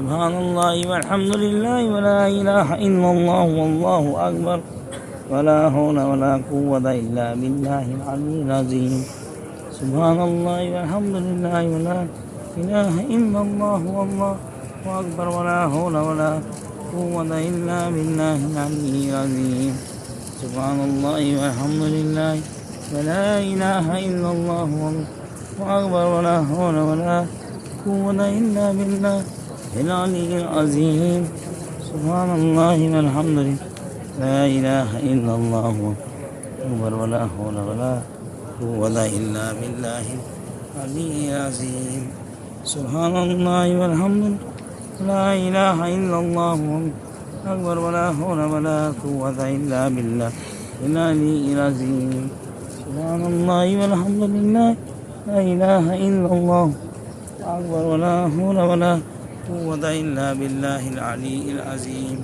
سبحان الله والحمد لله ولا إله إلا الله والله أكبر ولا حول ولا قوة إلا بالله العلي العظيم سبحان الله والحمد لله ولا إله إلا الله والله أكبر ولا حول ولا قوة إلا بالله العلي العظيم سبحان الله والحمد لله ولا إله إلا الله والله أكبر ولا حول ولا قوة إلا بالله العلي العظيم سبحان الله والحمد لله لا إله إلا الله أكبر ولا حول ولا قوة إلا بالله العلي العظيم سبحان الله والحمد لله لا إله إلا الله أكبر ولا حول ولا قوة إلا بالله العلي العظيم سبحان الله والحمد لله لا إله إلا الله أكبر ولا حول ولا قوة إلا بالله العلي العظيم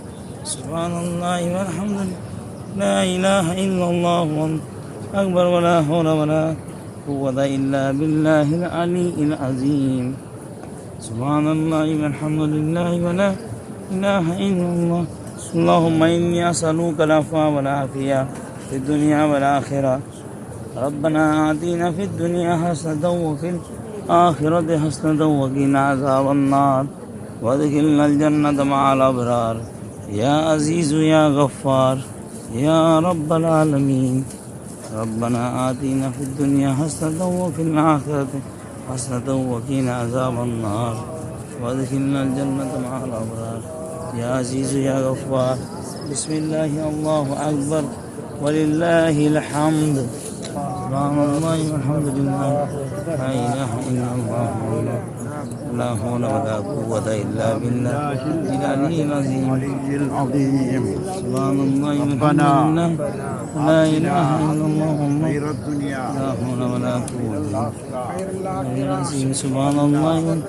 سبحان الله والحمد لله لا إله إلا الله أكبر ولا حول ولا قوة إلا بالله العلي العظيم سبحان الله والحمد لله ولا إله إلا الله اللهم إني أسألك العفو والعافية في الدنيا والآخرة ربنا آتنا في الدنيا حسنة وفي الآخرة حسنة وقنا عذاب النار وادخلنا الجنة مع الأبرار يا عزيز يا غفار يا رب العالمين ربنا آتنا في الدنيا حسنة وفي الآخرة حسنة وقنا عذاب النار وادخلنا الجنة مع الأبرار يا عزيز يا غفار بسم الله الله أكبر ولله الحمد سبحان الله والحمد لله لا إله إلا الله لا حول ولا قوة إلا بالله العلي العظيم سبحان الله والحمد لله لا إله إلا الله لا حول ولا قوة إلا بالله سبحان الله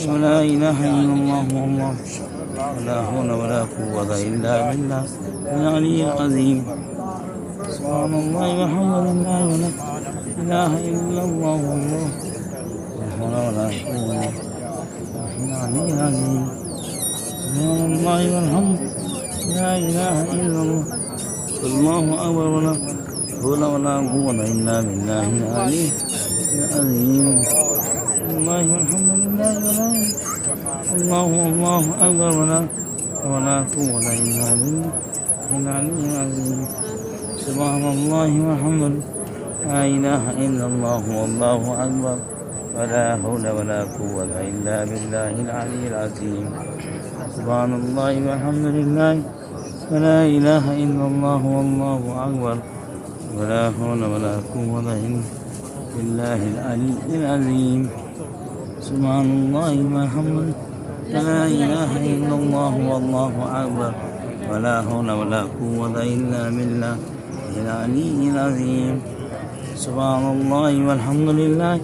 ولا إله إلا الله والله لا حول ولا قوة إلا بالله العلي العظيم سبحان الله والحمد لله ولا إله إلا الله والله لا حول ولا قوة العلي العظيم سبحان الله والحمد لا إله إلا الله الله أكبر ولا حول ولا قوة إلا بالله العلي العظيم الله والحمد لله ولا الله أكبر ولا قوة إلا بالله العلي العظيم سبحان الله والحمد لله لا إله إلا الله والله أكبر ولا حول ولا قوة إلا بالله العلي العظيم سبحان الله والحمد لله ولا إله إلا الله والله أكبر ولا حول ولا قوة إلا بالله العلي العظيم سبحان الله والحمد لله لا إله إلا الله والله أكبر ولا حول ولا قوة إلا بالله العلي العظيم سبحان الله والحمد لله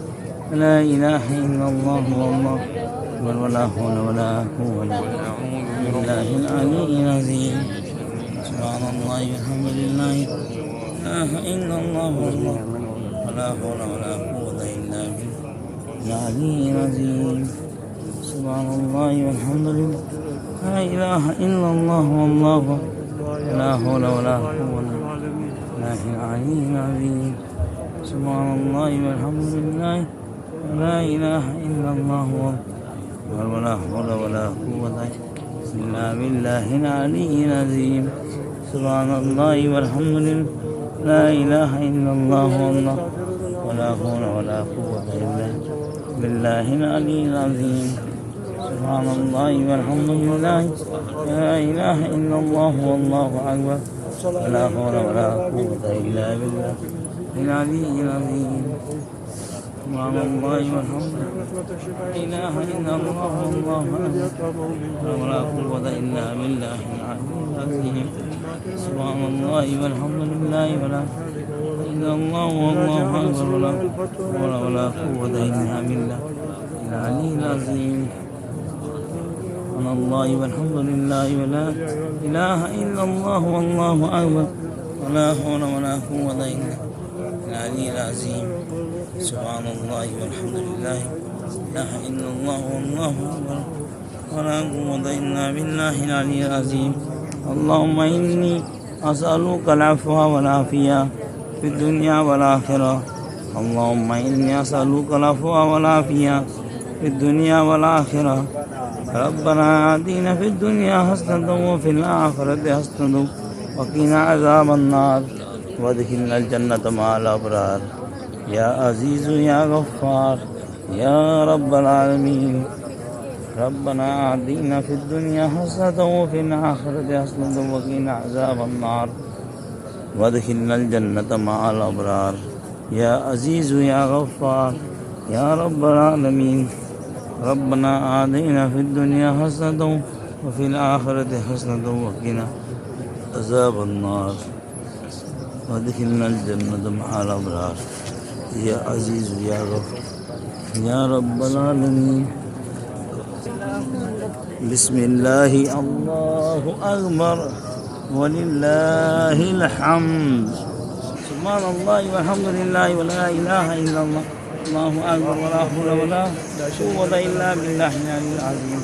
لا إله إلا الله والله أكبر ولا حول ولا قوة إلا بالله العلي العظيم سبحان الله والحمد لله لا إله إلا الله والله ولا حول ولا قوة إلا بالله العلي العظيم سبحان الله والحمد لله لا إله إلا الله والله لا حول ولا قوة إلا العلي العظيم سبحان الله والحمد لله لا إله إلا الله ولا حول ولا قوة إلا بالله العلي العظيم سبحان الله والحمد لله لا إله إلا الله والله ولا حول ولا قوة إلا بالله العلي العظيم سبحان الله والحمد لله لا إله إلا الله والله أكبر ولا حول ولا قوة إلا بالله العلي العظيم سبحان الله والحمد لله لا إله إلا الله والله أكبر ولا قوة إلا بالله العلي العظيم سبحان الله والحمد لله ولا إلا الله والله أكبر ولا قوة إلا بالله العلي العظيم سبحان الله والحمد لله ولا إله إلا الله والله أكبر ولا حول ولا قوة إلا العلي العظيم سبحان الله والحمد لله لا إله إلا الله والله أكبر ولا قوة إلا بالله العلي العظيم اللهم إني أسألك العفو والعافية في الدنيا والآخرة اللهم إني أسألك العفو والعافية في الدنيا والآخرة ربنا آتنا في الدنيا حسنة وفي الآخرة حسنة وقنا عذاب النار وادخلنا الجنة مع الأبرار يا عزيز يا غفار يا رب العالمين ربنا آتنا في الدنيا حسنة وفي الآخرة حسنة وقنا عذاب النار وادخلنا الجنة مع الأبرار يا عزيز يا غفار يا رب العالمين ربنا آتنا في الدنيا حسنة وفي الآخرة حسنة وقنا عذاب النار وادخلنا الجنة مع الأبرار يا عزيز يا غفور يا رب العالمين بسم الله الله أكبر ولله الحمد سبحان الله والحمد لله ولا إله إلا الله الله أكبر ولا حول ولا قوة إلا بالله العلي العظيم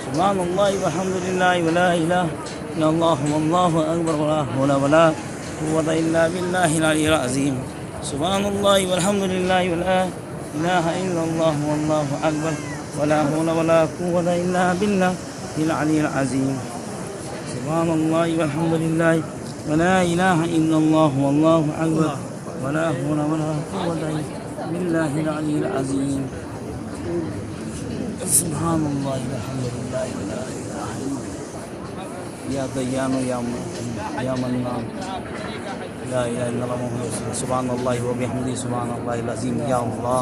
سبحان الله والحمد لله ولا إله إلا الله والله أكبر ولا حول ولا قوة إلا بالله العلي العظيم سبحان الله والحمد لله ولا إله إلا الله والله أكبر ولا حول ولا قوة إلا بالله العلي العظيم سبحان الله والحمد لله ولا إله إلا الله والله أكبر ولا حول ولا قوة إلا بالله العلي العظيم سبحان الله والحمد لله ولا إله إلا الله يا ديان يا منان لا إله إلا الله محمد رسول الله سبحان الله وبحمده سبحان الله العظيم يا الله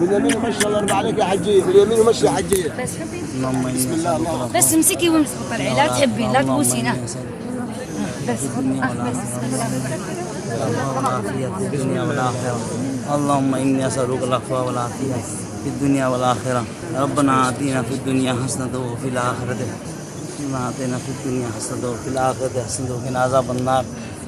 باليمين ومشي الله يرضى عليك يا حجيه باليمين ومشي يا حجيه بس امسكي وامسكي طلعي لا تحبين لا تبوسينا بس في الدنيا والآخرة اللهم إني أسألك العفو والعافية في الدنيا والآخرة ربنا آتنا في الدنيا حسنة وفي الآخرة ربنا آتنا في الدنيا حسنة وفي الآخرة حسنة وقنا عذاب النار